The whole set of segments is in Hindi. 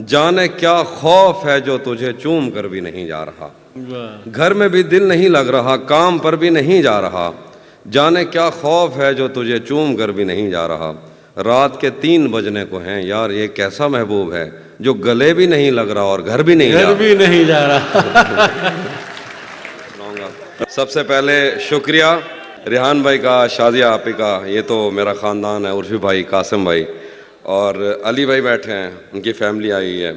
जाने क्या खौफ है जो तुझे चूम कर भी नहीं जा रहा। घर में भी दिल नहीं लग रहा, काम पर भी नहीं जा रहा। जाने क्या खौफ है जो तुझे चूम कर भी नहीं जा रहा। रात के 3 बजने को हैं यार, ये कैसा महबूब है जो गले भी नहीं लग रहा और घर भी नहीं जा रहा। सबसे पहले शुक्रिया रिहान भाई का, शादिया आपी का, ये तो मेरा ख़ानदान है, उर्फी भाई, कासिम भाई और अली भाई बैठे हैं, उनकी फैमिली आई है,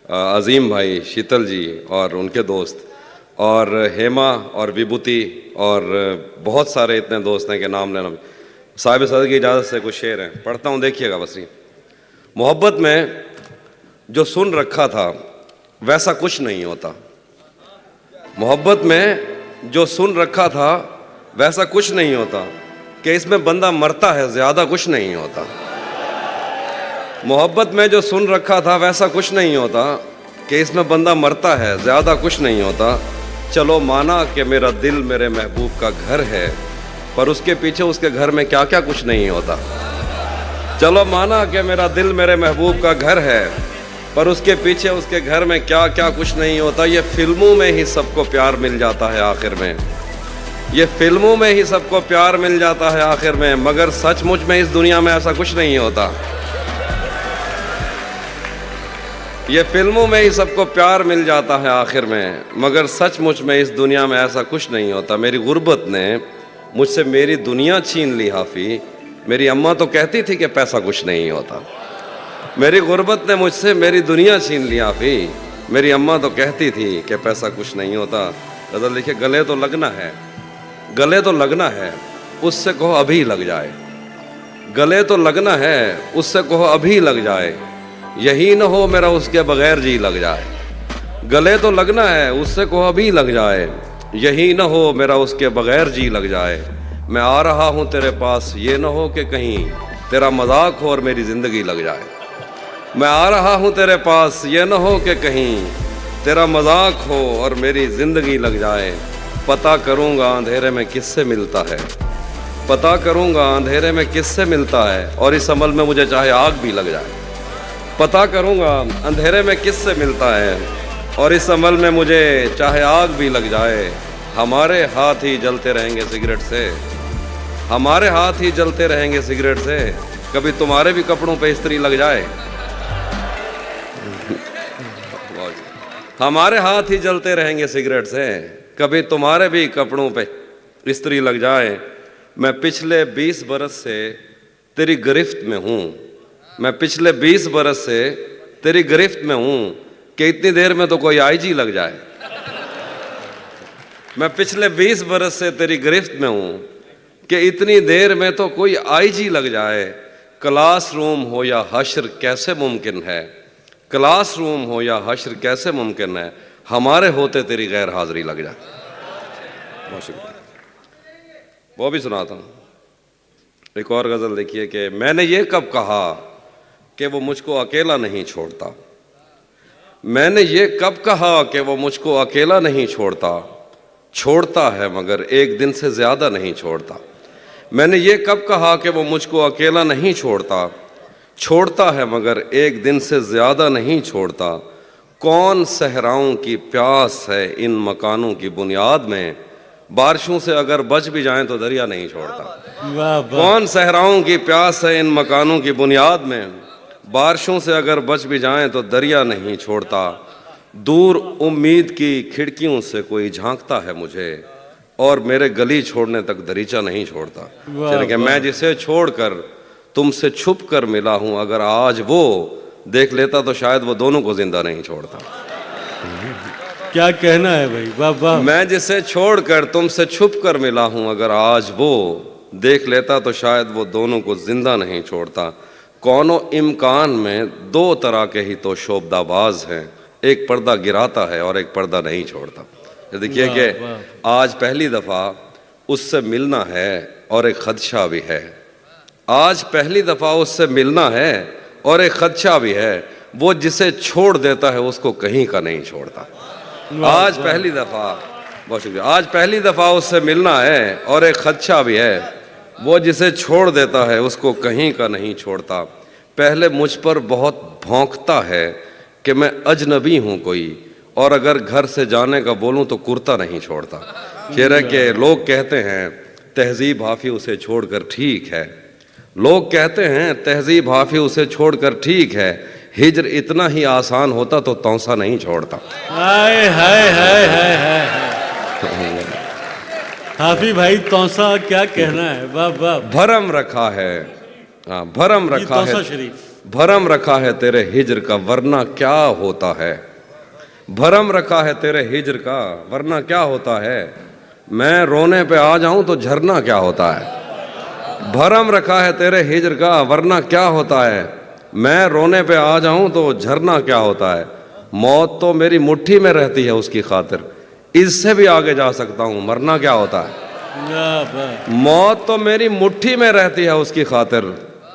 अज़ीम भाई, शीतल जी और उनके दोस्त, और हेमा और विभूति और बहुत सारे इतने दोस्त हैं कि नाम लेना। साहिब सदर की इजाज़त से कुछ शेर हैं, पढ़ता हूँ, देखिएगा बस। मोहब्बत में जो सुन रखा था वैसा कुछ नहीं होता। मोहब्बत में जो सुन रखा था वैसा कुछ नहीं होता, कि इसमें बंदा मरता है, ज़्यादा कुछ नहीं होता। मोहब्बत में जो सुन रखा था वैसा कुछ नहीं होता, कि इसमें बंदा मरता है, ज़्यादा कुछ नहीं होता। चलो माना कि मेरा दिल मेरे महबूब का घर है, पर उसके पीछे उसके घर में क्या क्या कुछ नहीं होता। चलो माना कि मेरा दिल मेरे महबूब का घर है, पर उसके पीछे उसके घर में क्या क्या कुछ नहीं होता। ये फिल्मों में ही सबको प्यार मिल जाता है आखिर में, ये फिल्मों में ही सबको प्यार मिल जाता है आखिर में, मगर सचमुच में इस दुनिया में ऐसा कुछ नहीं होता। ये फिल्मों में ही सबको प्यार मिल जाता है आखिर में, मगर सचमुच में इस दुनिया में ऐसा कुछ नहीं होता। मेरी गुर्बत ने मुझसे मेरी दुनिया छीन ली हाफी। मेरी अम्मा तो कहती थी कि पैसा कुछ नहीं होता। मेरी गुर्बत ने मुझसे मेरी दुनिया छीन ली हाफी। मेरी अम्मा तो कहती थी कि पैसा कुछ नहीं होता। गज़ल लिखे, गले तो लगना है, गले तो लगना है, उससे कहो अभी लग जाए। गले तो लगना है, उससे कहो अभी लग जाए। यही न हो मेरा उसके बगैर जी लग जाए। गले तो लगना है, उससे कहो अभी लग जाए। यही न हो मेरा उसके बगैर जी लग जाए। मैं आ रहा हूँ तेरे पास, ये न हो कि कहीं तेरा मजाक हो और मेरी ज़िंदगी लग जाए। मैं आ रहा हूँ तेरे पास, ये न हो कि कहीं तेरा मजाक हो और मेरी ज़िंदगी लग जाए। पता करूँगा अंधेरे में किससे मिलता है, पता करूँगा अंधेरे में किससे मिलता है, और इस अमल में मुझे चाहे आग भी लग जाए। पता करूँगा अंधेरे में किससे मिलता है, और इस अमल में मुझे चाहे आग भी लग जाए। हमारे हाथ ही जलते रहेंगे सिगरेट से, हमारे हाथ ही जलते रहेंगे सिगरेट से। कभी तुम्हारे भी कपड़ों पे इस्त्री लग जाए। हमारे हाथ ही जलते रहेंगे सिगरेट से, कभी तुम्हारे भी कपड़ों पे इस्त्री लग जाए। मैं पिछले 20 बरस से तेरी गिरफ्त में हूँ, मैं पिछले 20 बरस से तेरी गिरफ्त में हूँ, कि इतनी देर में तो कोई आईजी लग जाए। मैं पिछले 20 बरस से तेरी गिरफ्त में हूँ, कि इतनी देर में तो कोई आईजी लग जाए। क्लासरूम हो या हश्र कैसे मुमकिन है, क्लासरूम हो या हश्र कैसे मुमकिन है, हमारे होते तेरी गैर हाजिरी लग जाए। बहुत शुक्रिया। वो भी सुनाता हूँ। एक और गज़ल देखिए कि मैंने ये कब कहा कि वो मुझको अकेला नहीं छोड़ता। मैंने ये कब कहा कि वो मुझको अकेला नहीं छोड़ता। छोड़ता है मगर एक दिन से ज़्यादा नहीं छोड़ता। मैंने ये कब कहा कि वो मुझको अकेला नहीं छोड़ता। छोड़ता है मगर एक दिन से ज़्यादा नहीं छोड़ता। कौन सहराओं की प्यास है इन मकानों की बुनियाद में, बारिशों से अगर बच भी जाएं तो दरिया नहीं छोड़ता। कौन सहराओं की प्यास है इन मकानों की बुनियाद में, बारिशों से अगर बच भी जाएं तो दरिया नहीं छोड़ता। दूर उम्मीद की खिड़कियों से कोई झांकता है मुझे, और मेरे गली छोड़ने तक दरीचा नहीं छोड़ता। चलिए कि मैं जिसे छोड़कर तुमसे छुप कर मिला हूँ, अगर आज वो देख लेता तो शायद वो दोनों को जिंदा नहीं छोड़ता। क्या कहना है भाई, वाह वाह। मैं जिसे छोड़कर तुमसे छुप कर मिला हूँ, अगर आज वो देख लेता तो शायद वो दोनों को जिंदा नहीं छोड़ता। कौनो इम्कान में 2 तरह के ही तो शोबदाबाज हैं, एक पर्दा गिराता है और एक पर्दा नहीं छोड़ता। देखिए कि आज पहली दफ़ा उससे मिलना है और एक खदशा भी है। आज पहली दफ़ा उससे मिलना है और एक खदशा भी है। वो जिसे छोड़ देता है उसको कहीं का नहीं छोड़ता। आज पहली दफ़ा, बहुत शुक्रिया, आज पहली दफ़ा उससे मिलना है और एक खदशा भी है। वो जिसे छोड़ देता है उसको कहीं का नहीं छोड़ता। पहले मुझ पर बहुत भौंकता है कि मैं अजनबी हूँ कोई, और अगर घर से जाने का बोलूँ तो कुर्ता नहीं छोड़ता। शेर है कि लोग कहते हैं तहजीब हाफी उसे छोड़कर ठीक है, लोग कहते हैं तहजीब हाफी उसे छोड़कर ठीक है, हिजर इतना ही आसान होता तो तौसा नहीं छोड़ता। हाय हाय हाय हाय हाय। हाफी भाई तौसा क्या कहना है, वाह वाह। भरम रखा है, हाँ भरम ये रखा तौसा है, शरीफ। भरम रखा है तेरे हिजर का वरना क्या होता है, भरम रखा है तेरे हिजर का वरना क्या होता है, मैं रोने पे आ जाऊं तो झरना क्या होता है। भरम रखा है तेरे हिजर का वरना क्या होता है, मैं रोने पे आ जाऊं तो झरना क्या होता है। मौत तो मेरी मुट्ठी में रहती है उसकी खातिर, इससे भी आगे जा सकता हूं मरना क्या होता है। वाह वाह। मौत तो मेरी मुट्ठी में रहती है उसकी खातिर,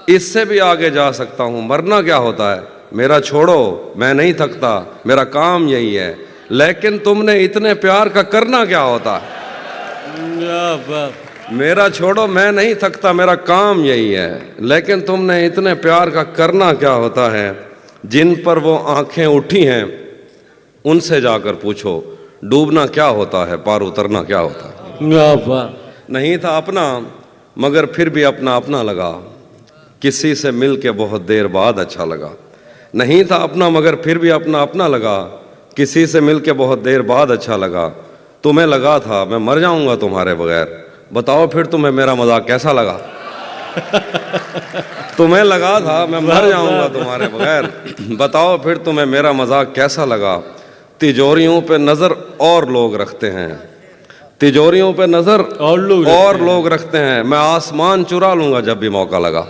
इससे भी आगे जा सकता हूं मरना क्या होता है। मेरा छोड़ो मैं नहीं थकता, मेरा काम यही है, लेकिन तुमने इतने प्यार का करना क्या होता है। वाह वाह। मेरा छोड़ो मैं नहीं थकता, मेरा काम यही है, लेकिन तुमने इतने प्यार का करना क्या होता है। जिन पर वो आंखें उठी हैं उनसे जाकर पूछो, डूबना क्या होता है, पार उतरना क्या होता है। वाह वाह। नहीं था अपना मगर फिर भी अपना अपना लगा, किसी से मिल के बहुत देर बाद अच्छा लगा। नहीं था अपना मगर फिर भी अपना अपना लगा, किसी से मिल के बहुत देर बाद अच्छा लगा। तुम्हें लगा था मैं मर जाऊंगा तुम्हारे बगैर, बताओ फिर तुम्हें मेरा मजाक कैसा लगा। तुम्हें लगा था मैं मर जाऊंगा तुम्हारे बगैर, बताओ फिर तुम्हें मेरा मजाक कैसा लगा। तिजोरियों पे नज़र और लोग रखते हैं, तिजोरियों पे नज़र और लोग रखते हैं, मैं आसमान चुरा लूंगा जब भी मौका लगा।